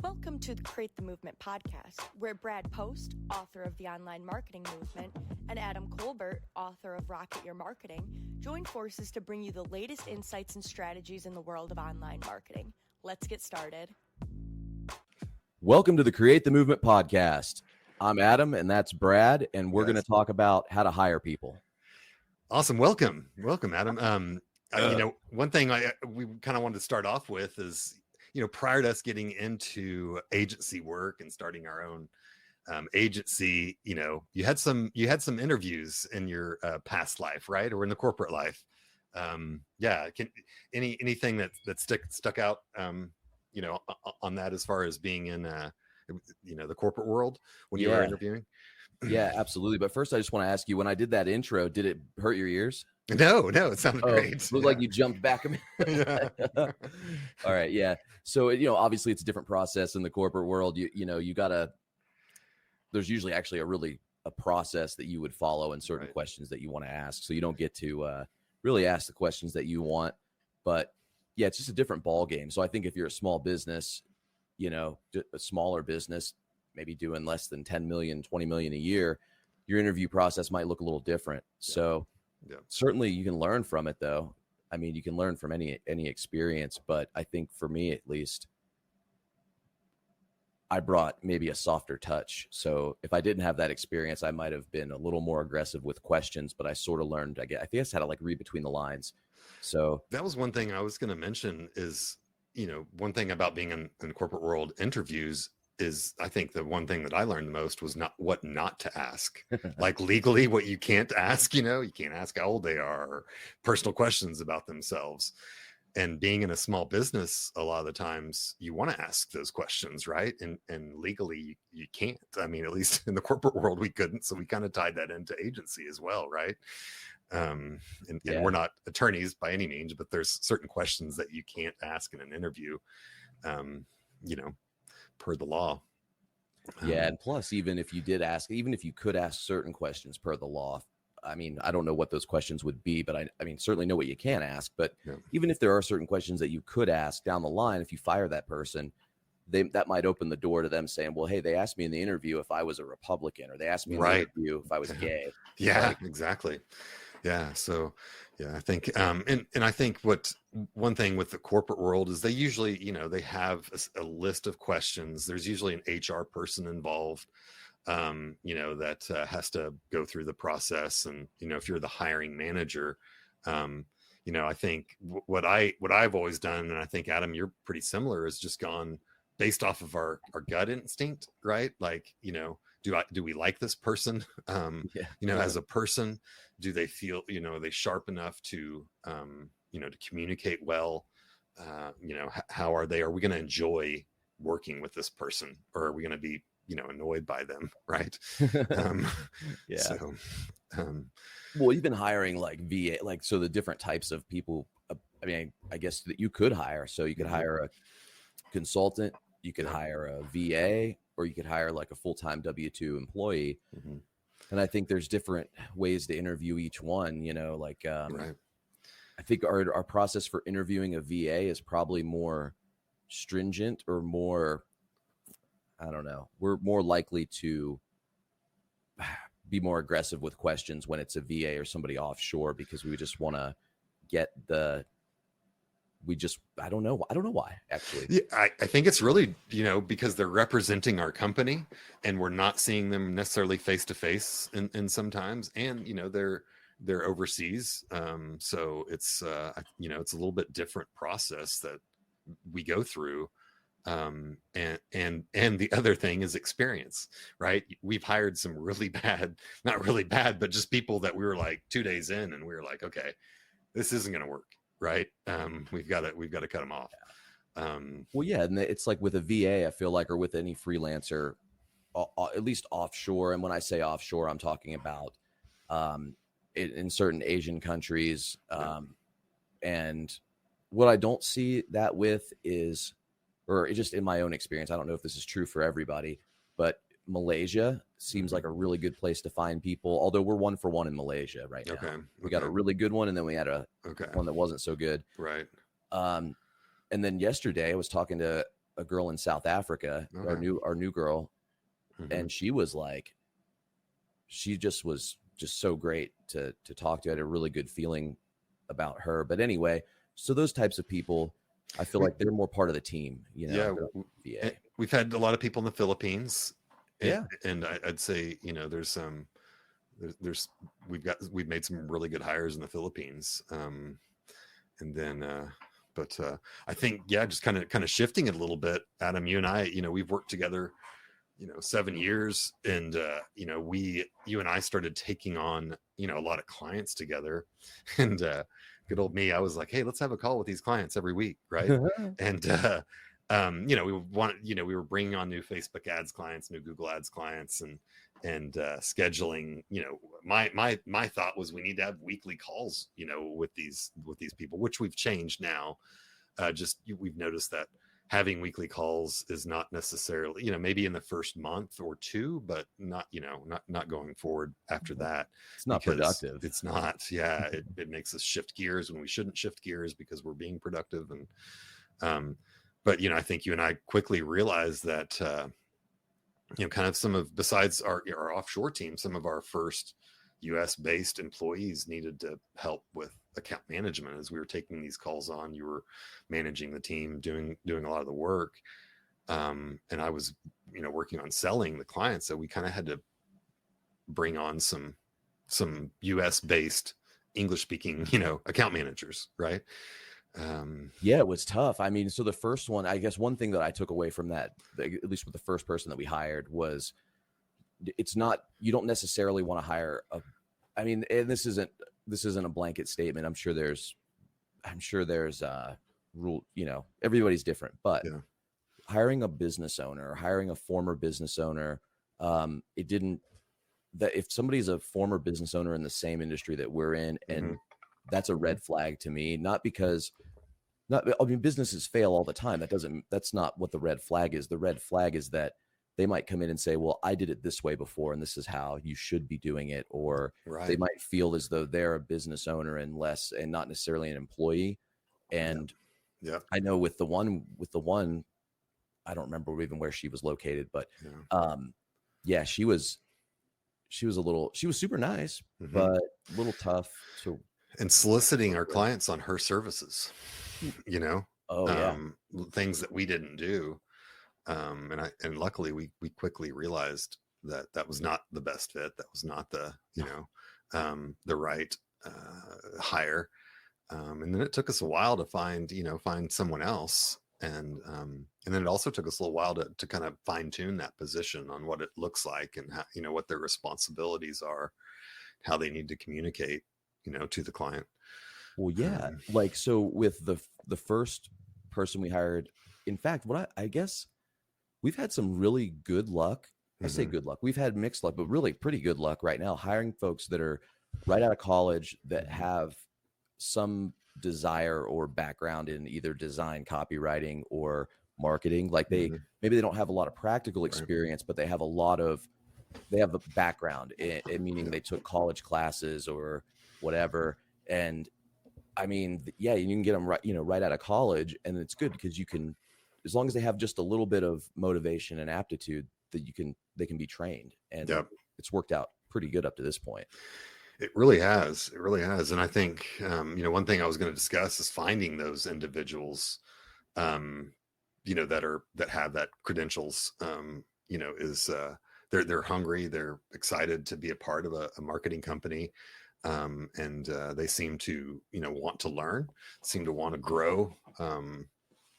Welcome to the Create the Movement podcast, where Brad Post, author of The Online Marketing Movement, and Adam Colbert, author of Rocket Your Marketing, join forces to bring you the latest insights and strategies in the world of online marketing. Let's get started. Welcome to the Create the Movement podcast. I'm Adam, and that's Brad, and we're going to talk about how to hire people. Awesome. Welcome, Adam. One thing we kind of wanted to start off with is, prior to us getting into agency work and starting our own agency, you had some interviews in your past life, right? Or in the corporate life. Anything that stuck out, on that as far as being in, the corporate world when you were interviewing? Yeah, absolutely. But first, I just want to ask you, when I did that intro, did it hurt your ears? No, it sounded great. It looked like you jumped back a minute. All right. Yeah. So, obviously it's a different process in the corporate world. There's usually actually a process that you would follow and certain questions that you want to ask. So you don't get to really ask the questions that you want, but yeah, it's just a different ball game. So I think if you're a small business, a smaller business, maybe doing less than 10 million, 20 million a year, your interview process might look a little different. Yeah. So certainly you can learn from it though. I mean, you can learn from any experience, but I think for me, at least, I brought maybe a softer touch. So if I didn't have that experience, I might've been a little more aggressive with questions, but I sort of learned, I guess, how to read between the lines. So that was one thing I was going to mention is, one thing about being in the corporate world interviews is, I think the one thing that I learned the most was what not to ask, like legally what you can't ask. You can't ask how old they are or personal questions about themselves. And being in a small business, a lot of the times you want to ask those questions, right? And legally you can't. I mean, at least in the corporate world we couldn't, so we kind of tied that into agency as well, right? And we're not attorneys by any means, but there's certain questions that you can't ask in an interview, per the law. Yeah. And plus, even if you could ask certain questions per the law, I mean, I don't know what those questions would be, but I mean, certainly know what you can ask. But even if there are certain questions that you could ask down the line, if you fire that person, that might open the door to them saying, well, hey, they asked me in the interview if I was a Republican, or they asked me in the interview if I was gay. Yeah, exactly. Yeah. So, I think, and I think one thing with the corporate world is they usually, they have a list of questions. There's usually an HR person involved, that has to go through the process. And, if you're the hiring manager, I think what I've always done, and I think, Adam, you're pretty similar, is just gone based off of our gut instinct, right? Like, do we like this person? As a person, do they feel, are they sharp enough to, to communicate well? How are they? Are we going to enjoy working with this person, or are we going to be, annoyed by them? Right. Well, you've been hiring VA, so the different types of people, I mean, I guess that you could hire. So you could hire a consultant, you could hire a VA, or you could hire a full-time W-2 employee. Mm-hmm. And I think there's different ways to interview each one, I think our process for interviewing a VA is probably more stringent, or more, I don't know, we're more likely to be more aggressive with questions when it's a VA or somebody offshore, because we just want to get I don't know why, actually. Yeah, I think it's really, because they're representing our company and we're not seeing them necessarily face to face in sometimes, and they're overseas, so it's it's a little bit different process that we go through, and the other thing is experience, right? We've hired some really bad, not really bad, but just people that we were 2 days in and we were like, okay, this isn't going to work. Right. We've got to cut them off. Well, yeah. And it's with a VA, I feel or with any freelancer, at least offshore. And when I say offshore, I'm talking about in certain Asian countries. And what I don't see that with is, or just in my own experience, I don't know if this is true for everybody, but Malaysia seems like a really good place to find people, although we're 1 for 1 in Malaysia right now. We got a really good one, and then we had one that wasn't so good. Right. And then yesterday I was talking to a girl in South Africa, our new girl, and she was like, she just was just so great to talk to. I had a really good feeling about her. But anyway, so those types of people, I feel like they're more part of the team, you know. Yeah, we've had a lot of people in the Philippines. Yeah, and I'd say, you know, there's we've made some really good hires in the Philippines, and then but I think just kind of shifting it a little bit, Adam, you and I, you know, we've worked together, you know, 7 years, and you know, you and I started taking on, you know, a lot of clients together, and good old me, I was like, hey, let's have a call with these clients every week, right? And you know, we were bringing on new Facebook ads clients, new Google ads clients, and scheduling, you know, my thought was we need to have weekly calls, you know, with these people, which we've changed now. We've noticed that having weekly calls is not necessarily, you know, maybe in the first month or two, but not, you know, not going forward after that. It's not productive. It's not. Yeah. It makes us shift gears when we shouldn't shift gears because we're being productive. And, but, you know, I think you and I quickly realized that, you know, kind of besides our offshore team, some of our first US based employees needed to help with account management. As we were taking these calls on, you were managing the team, doing a lot of the work. And I was, you know, working on selling the clients. So we kind of had to bring on some US based English speaking, you know, account managers. Right. Yeah, it was tough. I mean, so the first one, I guess one thing that I took away from that, at least with the first person that we hired, was it's not, you don't necessarily want to hire I mean, and this isn't a blanket statement. I'm sure there's rule, you know, everybody's different, but hiring a business owner or hiring a former business owner, that if somebody's a former business owner in the same industry that we're in, and that's a red flag to me, I mean, businesses fail all the time. That's not what the red flag is. The red flag is that they might come in and say, well, I did it this way before, and this is how you should be doing it. Or they might feel as though they're a business owner and not necessarily an employee. And I know with the one, I don't remember even where she was located, but she was super nice, but a little tough. So, and soliciting our clients on her services, you know, things that we didn't do. And luckily we quickly realized that was not the best fit. That was not the, you know, the right hire. And then it took us a while to find someone else. And then it also took us a little while to kind of fine tune that position on what it looks like and how, you know, what their responsibilities are, how they need to communicate, you know, to the client. Well, yeah. Like, so with the first person we hired, in fact, I guess we've had some really good luck. I say good luck. We've had mixed luck, but really pretty good luck right now hiring folks that are right out of college that have some desire or background in either design, copywriting, or marketing. Like maybe they don't have a lot of practical experience, but they have a background meaning they took college classes or whatever. And I mean, yeah, you can get them right out of college, and it's good because you can, as long as they have just a little bit of motivation and aptitude, that they can be trained, and it's worked out pretty good up to this point. It really has. And I think, you know, one thing I was going to discuss is finding those individuals, you know, that have that credentials, you know, is, they're hungry. They're excited to be a part of a marketing company. And they seem to, you know, want to learn, seem to want to grow,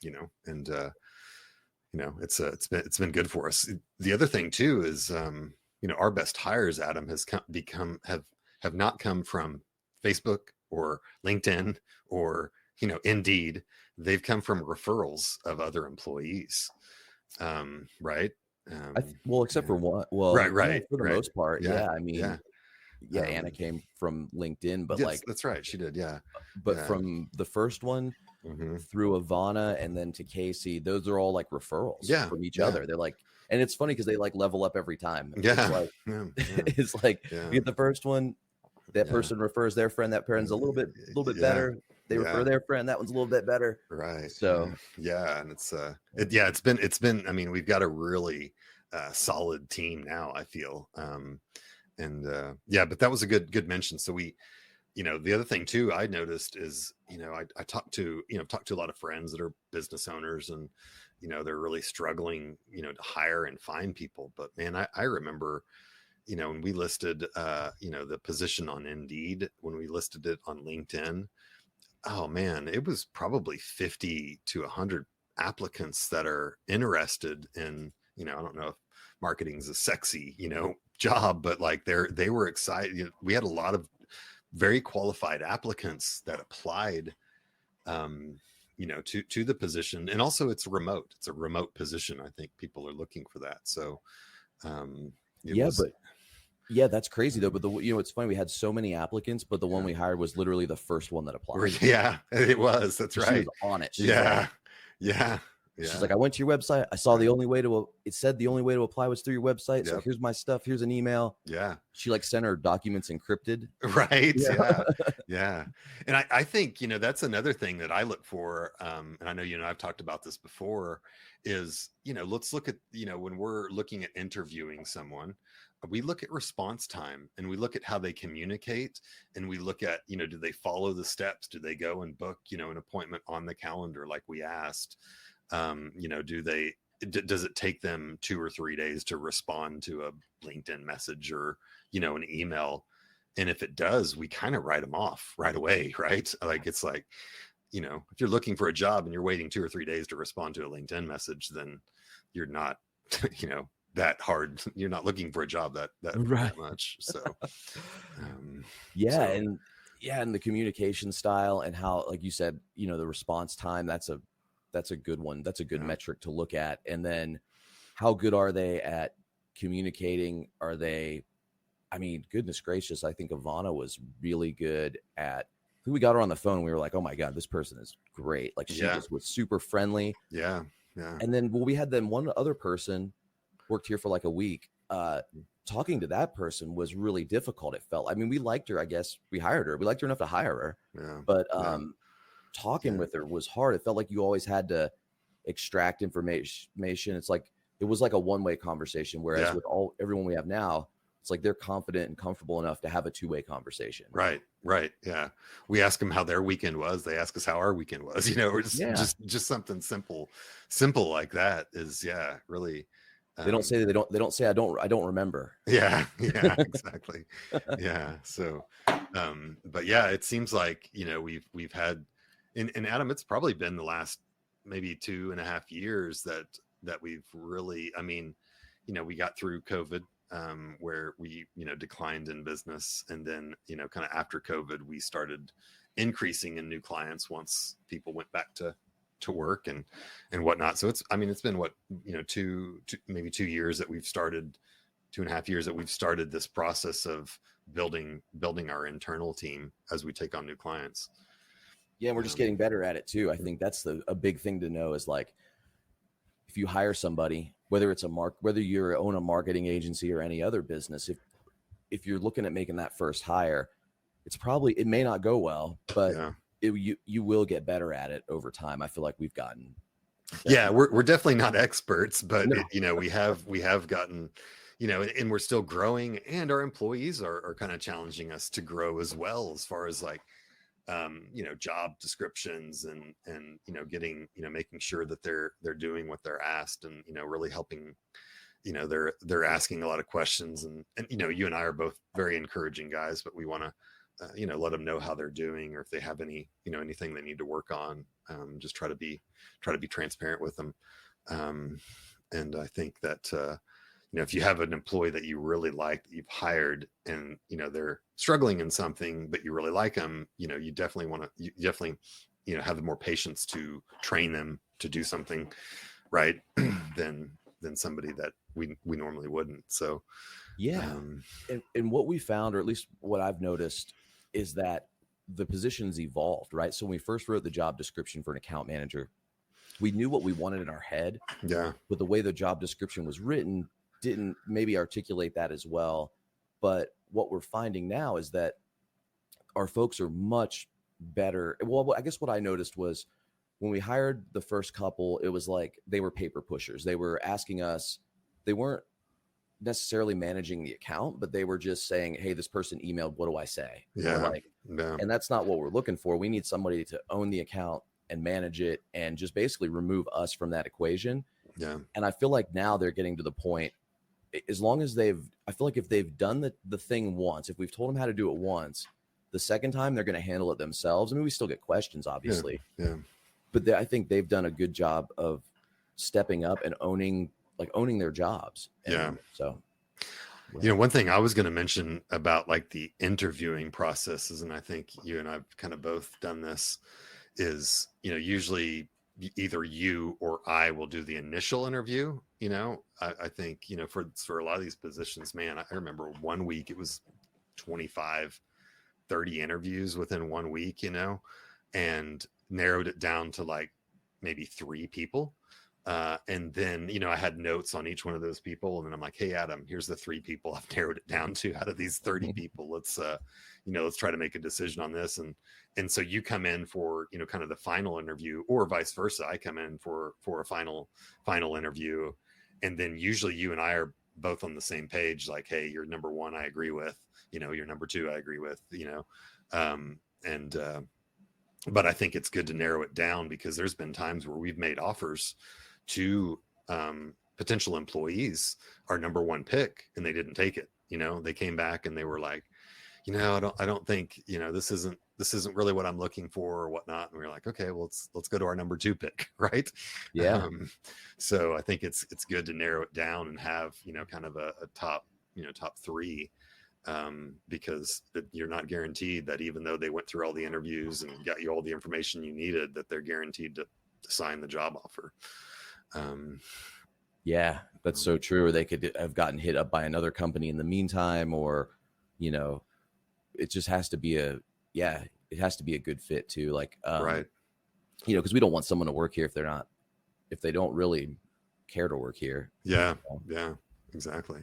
you know, and, you know, it's been good for us. The other thing too is, you know, our best hires, Adam, have not come from Facebook or LinkedIn or, you know, Indeed. They've come from referrals of other employees. Right. Except for one. Well, right. For the most part. Yeah. I mean, Anna came from LinkedIn, but yes, that's right. She did. Yeah. But from the first one through Ivana and then to Casey, those are all like referrals from each other. They're like, and it's funny because they like level up every time. It's like you get the first one, that person refers their friend, that person's a little bit better. they refer their friend. That one's a little bit better. Right. So yeah. And it's been, I mean, we've got a really solid team now, I feel. But that was a good mention. So we, the other thing too, I noticed is, I talked to a lot of friends that are business owners, and, they're really struggling, to hire and find people. But man, I remember, when we listed, the position on Indeed, when we listed it on LinkedIn, oh man, it was probably 50 to 100 applicants that are interested in, I don't know if marketing is a sexy, job, but like they were excited. We had a lot of very qualified applicants that applied, to the position. And also it's remote. It's a remote position. I think people are looking for that. So, that's crazy though. But it's funny. We had so many applicants, but the one we hired was literally the first one that applied. Yeah, it was. That's right. She was on it. Yeah. She's like, I went to your website. I saw it said the only way to apply was through your website. So here's my stuff. Here's an email. Yeah. She sent her documents encrypted. Right. Yeah. And I think, that's another thing that I look for. And I know, I've talked about this before, is, let's look at, when we're looking at interviewing someone, we look at response time, and we look at how they communicate, and we look at, do they follow the steps? Do they go and book, an appointment on the calendar like we asked? Does it take them 2 or 3 days to respond to a LinkedIn message or, an email? And if it does, we kind of write them off right away, right? Like, it's like, if you're looking for a job and you're waiting 2 or 3 days to respond to a LinkedIn message, then you're not, that hard. You're not looking for a job that much. So, and the communication style, and how, like you said, the response time, that's a good one. That's a good metric to look at. And then how good are they at communicating? Are they, goodness gracious, I think Ivana was really good at, I think we got her on the phone and we were like, oh my God, this person is great. Like, she was super friendly. Yeah. And then, we had one other person worked here for like a week. Talking to that person was really difficult. It felt, we liked her. I guess we hired her. We liked her enough to hire her. Yeah. But, talking with her was hard. It felt like you always had to extract information. It's like, it was like a one-way conversation. Whereas with everyone we have now, it's like they're confident and comfortable enough to have a two-way conversation. Right. Yeah. We ask them how their weekend was. They ask us how our weekend was, or just something simple like that is, really. They don't say they don't say, I don't remember. Yeah, exactly. Yeah. So, but yeah, it seems like, we've had, and Adam, it's probably been the last maybe 2.5 years that we've really, we got through COVID, where we, declined in business. And then, kind of after COVID, we started increasing in new clients once people went back to work and whatnot. So it's been maybe 2 years that we've started, 2.5 years that we've started this process of building our internal team as we take on new clients. Yeah, we're just getting better at it too. I think that's a big thing to know, is like, if you hire somebody, whether you own a marketing agency or any other business, if you're looking at making that first hire, it may not go well, but you will get better at it over time. I feel like we've gotten. Yeah, we're definitely not experts, but we have gotten, and we're still growing, and our employees are kind of challenging us to grow as well, as far as like, job descriptions and getting, making sure that they're doing what they're asked, and, really helping, they're asking a lot of questions, and, you and I are both very encouraging guys, but we want to, let them know how they're doing, or if they have any, anything they need to work on. Just try to be transparent with them. And I think that, if you have an employee that you really like, that you've hired, and, they're struggling in something, but you really like them, you definitely want to, have the more patience to train them to do something right than somebody that we normally wouldn't. So, and what we found, or at least what I've noticed, is that the positions evolved, right? So when we first wrote the job description for an account manager, we knew what we wanted in our head. Yeah. But the way the job description was written didn't maybe articulate that as well. But what we're finding now is that our folks are much better. Well, I guess what I noticed was when we hired the first couple, it was like they were paper pushers. They were asking us, they weren't necessarily managing the account, but they were just saying, hey, this person emailed, what do I say? Yeah. Or like, and that's not what we're looking for. We need somebody to own the account and manage it and just basically remove us from that equation. Yeah. And I feel like now they're getting to the point, as long as I feel like if they've done the thing once, if we've told them how to do it once, the second time they're going to handle it themselves. I mean, we still get questions, obviously. Yeah. But I think they've done a good job of stepping up and owning their jobs. And Yeah. so, you know, one thing I was going to mention about like the interviewing processes, and I think you and I've kind of both done this, is, you know, usually either you or I will do the initial interview. You know, I think, you know, for a lot of these positions, man, I remember 1 week, it was 25, 30 interviews within 1 week, you know, and narrowed it down to like maybe 3 people. And then, you know, I had notes on each one of those people, and then I'm like, hey, Adam, here's the 3 people I've narrowed it down to out of these 30 people. Let's, you know, let's try to make a decision on this. And so you come in for, you know, kind of the final interview, or vice versa. I come in for a final interview. And then usually you and I are both on the same page. Like, hey, you're number 1, I agree with, you know, you're number 2, I agree with, you know, but I think it's good to narrow it down, because there's been times where we've made offers to potential employees, our number 1 pick, and they didn't take it. You know, they came back and they were like, you know, I don't think, you know, this isn't really what I'm looking for or whatnot. And we were like, okay, well, let's go to our number 2 pick. Right. yeah. So I think it's good to narrow it down and have, you know, kind of a top, you know, top 3, because you're not guaranteed that even though they went through all the interviews and got you all the information you needed, that they're guaranteed to sign the job offer. Yeah, that's so true. Or they could have gotten hit up by another company in the meantime, or, you know, it just has to be it has to be a good fit too. Like, Right. You know, because we don't want someone to work here if they don't really care to work here. Yeah. Yeah, exactly.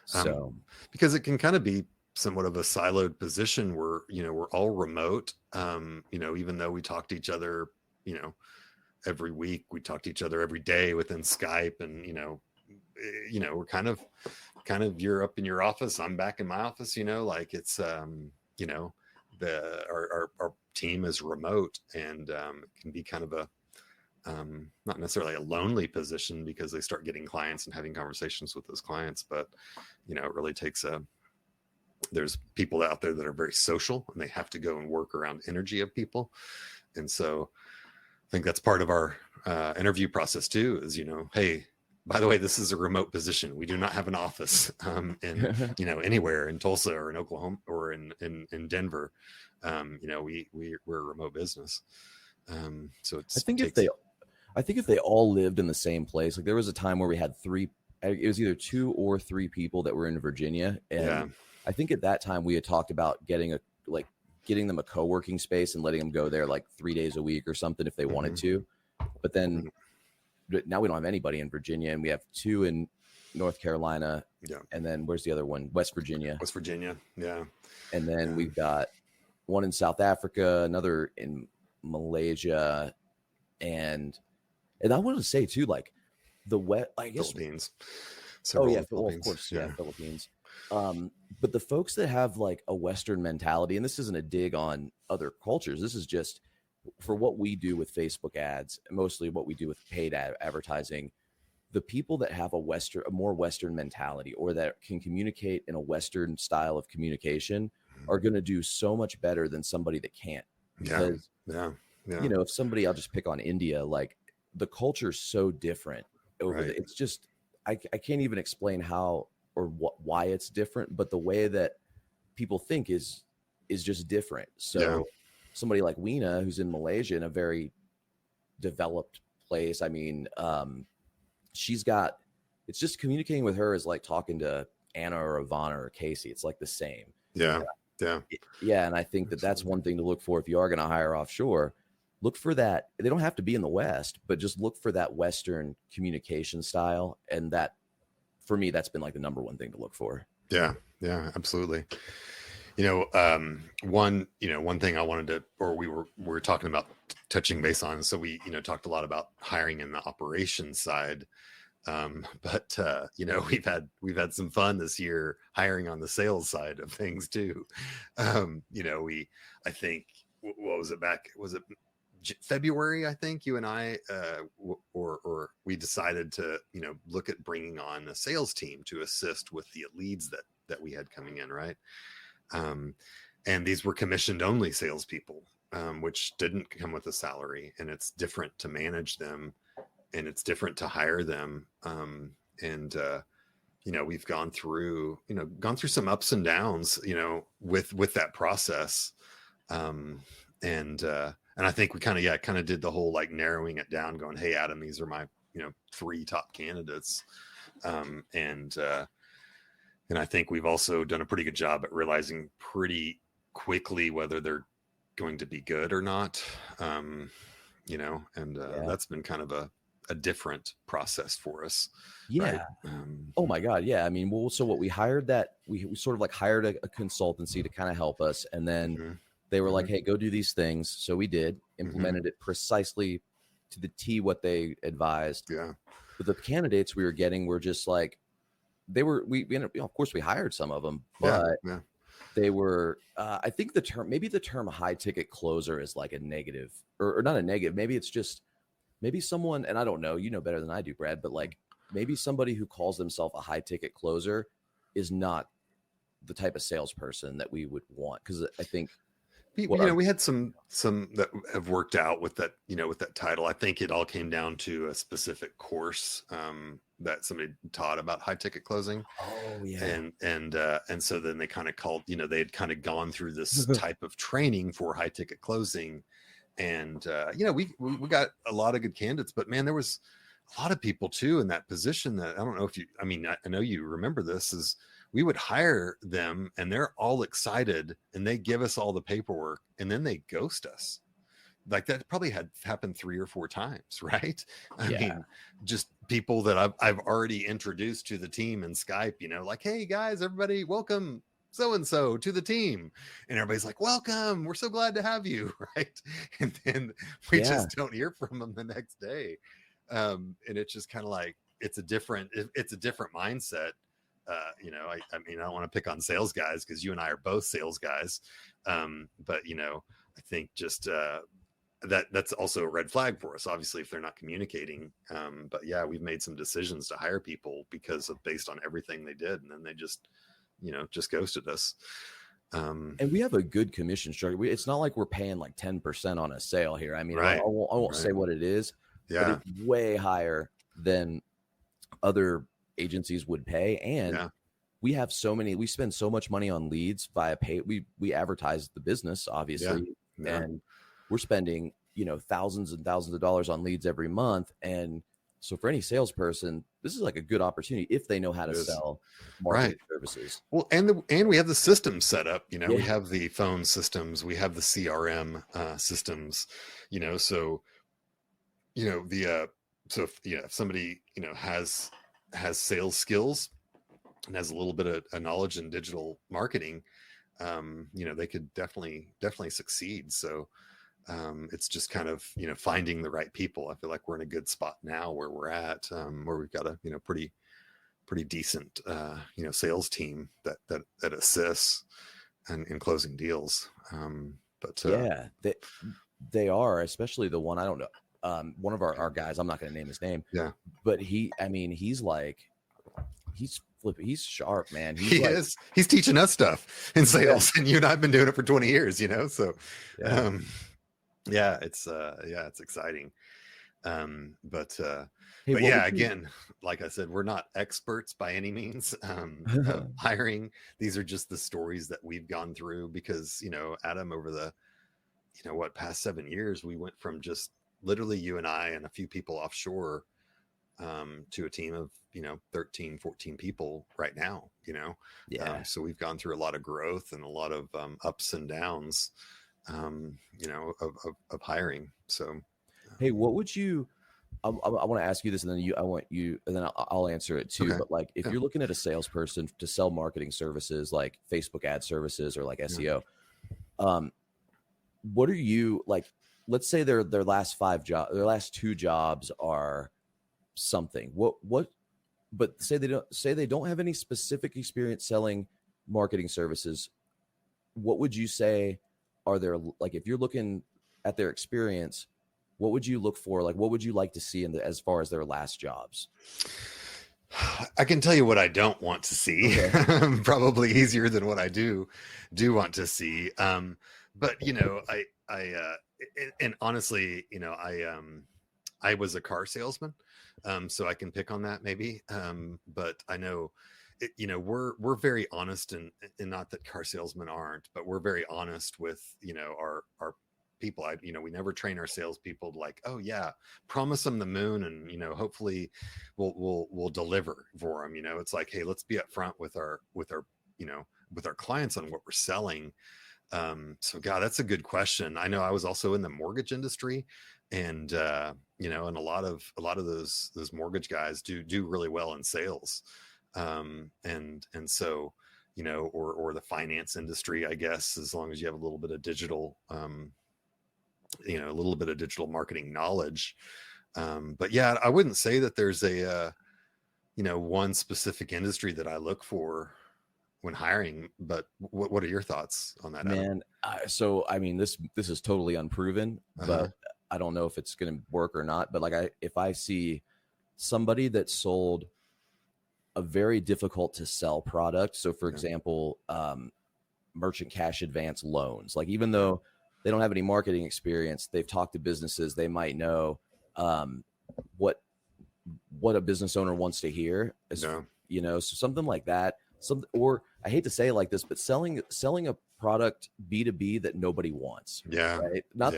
So, because it can kind of be somewhat of a siloed position where, you know, we're all remote. You know, even though we talk to each other, you know, every week, we talk to each other every day within Skype, and, you know, we're kind of you're up in your office, I'm back in my office, you know, like it's, you know, our team is remote, and it can be kind of a, not necessarily a lonely position, because they start getting clients and having conversations with those clients. But, you know, it really takes there's people out there that are very social, and they have to go and work around energy of people. And so I think that's part of our interview process too, is, you know, hey, by the way, this is a remote position. We do not have an office in, you know, anywhere in Tulsa or in Oklahoma or in Denver. You know, we're a remote business. So it's, I think if they all lived in the same place, like there was a time where we had 3, it was either 2 or 3 people that were in Virginia. And Yeah. I think at that time we had talked about getting them a co-working space and letting them go there like 3 days a week or something if they wanted to. But then now we don't have anybody in Virginia, and we have 2 in North Carolina. Yeah. And then where's the other one? West Virginia. Yeah. And then we've got 1 in South Africa, another in Malaysia. And I wanted to say too, like I guess Philippines. Well, of course. Yeah. Philippines. But the folks that have like a Western mentality, and this isn't a dig on other cultures, this is just for what we do with Facebook ads, mostly what we do with paid advertising, the people that have a more Western mentality, or that can communicate in a Western style of communication, are going to do so much better than somebody that can't. Because, you know, if somebody, I'll just pick on India, like the culture is so different over there. It's just, I can't even explain how or why it's different, but the way that people think is just different. So somebody like Weena, who's in Malaysia, in a very developed place, I mean, it's just communicating with her is like talking to Anna or Ivana or Casey. It's like the same. Yeah. And I think that's one thing to look for if you are going to hire offshore. Look for that. They don't have to be in the West, but just look for that Western communication style. And that, for me, that's been like the number 1 thing to look for. Yeah, absolutely. One thing I wanted to, or we were talking about touching base on. So we, talked a lot about hiring in the operations side. But we've had some fun this year hiring on the sales side of things too. I think, what was it back? Was it February? I think you and I, or we decided to, look at bringing on a sales team to assist with the leads that we had coming in. Right. And these were commissioned only salespeople, which didn't come with a salary, and it's different to manage them, and it's different to hire them. We've gone through some ups and downs, with that process. And I think we kind of did the whole like narrowing it down, going, hey, Adam, these are my, 3 top candidates. And I think we've also done a pretty good job at realizing pretty quickly whether they're going to be good or not. That's been kind of a different process for us. Yeah. Right? Oh my God. Yeah. I mean, so what we hired we sort of like hired a consultancy to kind of help us. And then they were like, hey, go do these things. So we did, implemented it precisely to the T what they advised. Yeah. But the candidates we were getting were just like, we ended up, of course we hired some of them, but they were, I think the term high ticket closer is like a negative or not a negative. Maybe it's just, maybe someone, and I don't know, better than I do, Brad, but like maybe somebody who calls themselves a high ticket closer is not the type of salesperson that we would want. Cause I think, we had some that have worked out with that, with that title. I think it all came down to a specific course that somebody taught about high ticket closing. Oh yeah. And so then they kind of called, they had kind of gone through this type of training for high ticket closing. And, we got a lot of good candidates, but man, there was a lot of people too in that position that I don't know if I know you remember this, is we would hire them and they're all excited and they give us all the paperwork and then they ghost us. Like that probably had happened 3 or 4 times, right? I mean, just people that I've already introduced to the team in Skype, like, hey guys, everybody, welcome so-and-so to the team. And everybody's like, welcome, we're so glad to have you, right? And then we just don't hear from them the next day. And it's just kind of like, it's a different mindset. I mean, I don't want to pick on sales guys because you and I are both sales guys. But I think just that's also a red flag for us, obviously, if they're not communicating. But yeah, we've made some decisions to hire people based on everything they did. And then they just ghosted us. And we have a good commission structure. It's not like we're paying like 10% on a sale here. I mean, I won't say what it is, but it's way higher than other agencies would pay. And we spend so much money on leads via pay. We advertise the business, obviously, and we're spending, thousands and thousands of dollars on leads every month. And so for any salesperson, this is like a good opportunity if they know how to sell marketing services. Well, and we have the systems set up, we have the phone systems, we have the CRM systems, so, if somebody, has sales skills and has a little bit of knowledge in digital marketing, they could definitely succeed. So it's just kind of, finding the right people. I feel like we're in a good spot now where we're at, where we've got a, pretty decent, sales team that assists in closing deals. They are, especially the one, I don't know, one of our guys, I'm not going to name his name, but he's he's sharp, man. He's teaching us stuff in sales, and you and I've been doing it for 20 years, so it's exciting. Again, like I said, we're not experts by any means hiring. These are just the stories that we've gone through because, Adam, over the, past 7 years, we went from just literally you and I and a few people offshore to a team of, 13, 14 people right now, so we've gone through a lot of growth and a lot of ups and downs, of hiring. So, hey, what would you, I want to ask you this, and then and then I'll answer it too. Okay. But like, if Yeah. you're looking at a salesperson to sell marketing services like Facebook ad services or like SEO, what are you like? Let's say their last their last 2 jobs are something. But say they don't have any specific experience selling marketing services. What would you say are their, like, if you're looking at their experience, what would you look for? Like, what would you like to see as far as their last jobs? I can tell you what I don't want to see. Okay. Probably easier than what I do want to see. But and honestly, I was a car salesman, so I can pick on that maybe. But I know, we're very honest, and not that car salesmen aren't, but we're very honest with our people. We never train our salespeople to like, oh yeah, promise them the moon, and hopefully we'll deliver for them. It's like, hey, let's be upfront with our with our clients on what we're selling. So God, that's a good question. I know I was also in the mortgage industry, and and a lot of those mortgage guys do really well in sales. And so, or the finance industry, I guess, as long as you have a little bit of digital, a little bit of digital marketing knowledge. But yeah, I wouldn't say that there's a, one specific industry that I look for when hiring, but what are your thoughts on that, Man? So, I mean, this is totally unproven, but I don't know if it's going to work or not. But like, if I see somebody that sold a very difficult to sell product. So for example, merchant cash advance loans, like, even though they don't have any marketing experience, they've talked to businesses, they might know what a business owner wants to hear, so something like that. Or I hate to say it like this, but selling a product B2B that nobody wants. Yeah. Right. Not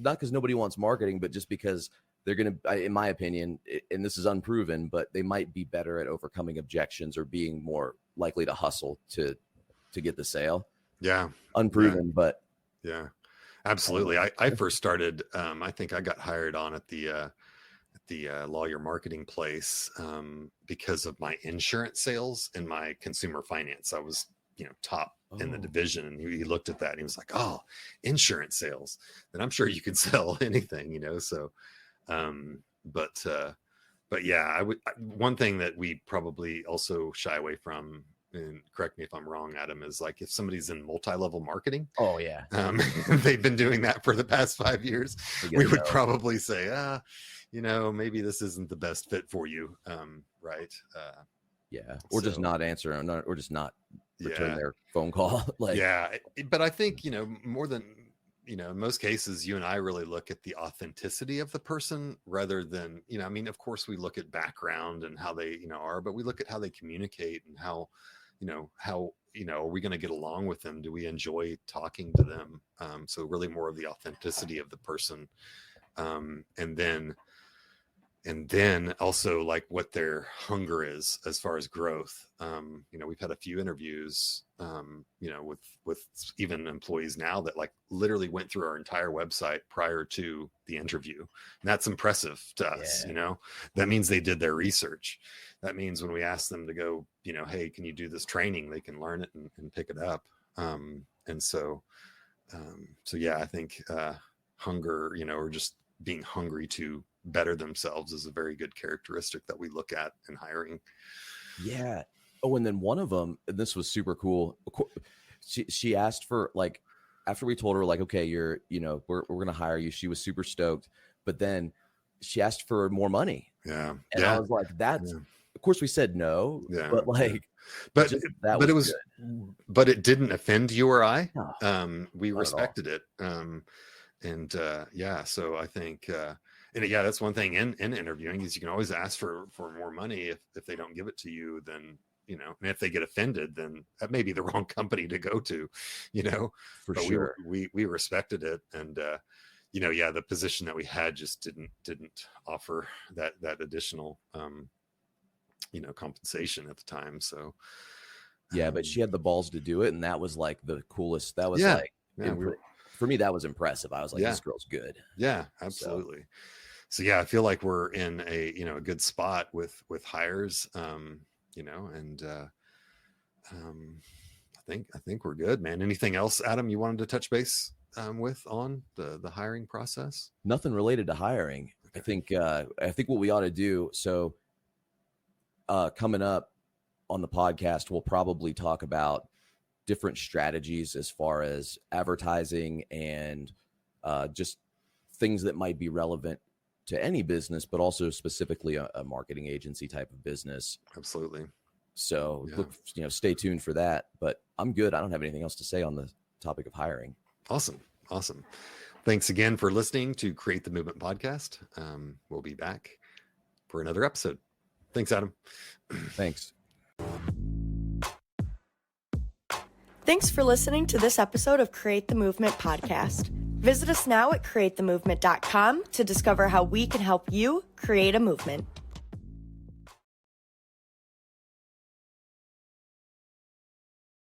because nobody wants marketing, but just because they're going to, in my opinion, and this is unproven, but they might be better at overcoming objections or being more likely to hustle to get the sale. Yeah. Unproven, but yeah, absolutely. I first started, I think I got hired on at the lawyer marketing place because of my insurance sales and my consumer finance. I was, top in the division, and he looked at that and he was like, oh, insurance sales, then I'm sure you can sell anything, so but yeah, one thing that we probably also shy away from, and correct me if I'm wrong, Adam, is like, if somebody's in multi-level marketing, they've been doing that for the past 5 years, we would probably say, maybe this isn't the best fit for you. Right. Or just not answer, or just not return their phone call. But I think, more than, in most cases, you and I really look at the authenticity of the person rather than, of course we look at background and how they, are, but we look at how they communicate and how are we going to get along with them? Do we enjoy talking to them? So really more of the authenticity of the person. And then also like what their hunger is as far as growth. We've had a few interviews, with even employees now that like literally went through our entire website prior to the interview. And that's impressive to us. That means they did their research. That means when we ask them to go, hey, can you do this training? They can learn it and pick it up. So yeah, I think hunger, or just being hungry to better themselves is a very good characteristic that we look at in hiring. Yeah. Oh, and then one of them, and this was super cool. She asked for, like, after we told her like, okay, we're going to hire you. She was super stoked, but then she asked for more money. Yeah. And I was like, of course we said no, but like, but it was, good. But it didn't offend you or I. No, we respected it. So I think, and yeah, that's one thing in interviewing is you can always ask for more money. If they don't give it to you, then, and if they get offended, then that may be the wrong company to go to, For sure. We respected it. And, the position that we had just didn't offer that additional, compensation at the time. So, but she had the balls to do it. And that was like the coolest. That was for me, that was impressive. I was like, this girl's good. Yeah, absolutely. so yeah, I feel like we're in a a good spot with hires, and I think we're good, man. Anything else, Adam, you wanted to touch base with on the hiring process? Nothing related to hiring. Okay. I think what we ought to do. So coming up on the podcast, we'll probably talk about different strategies as far as advertising and just things that might be relevant to any business, but also specifically a marketing agency type of business. Absolutely. So Yeah. look, stay tuned for that. But I'm good. I don't have anything else to say on the topic of hiring. Awesome. Thanks again for listening to Create the Movement podcast. We'll be back for another episode. Thanks, Adam. Thanks. Thanks for listening to this episode of Create the Movement podcast. Visit us now at createthemovement.com to discover how we can help you create a movement.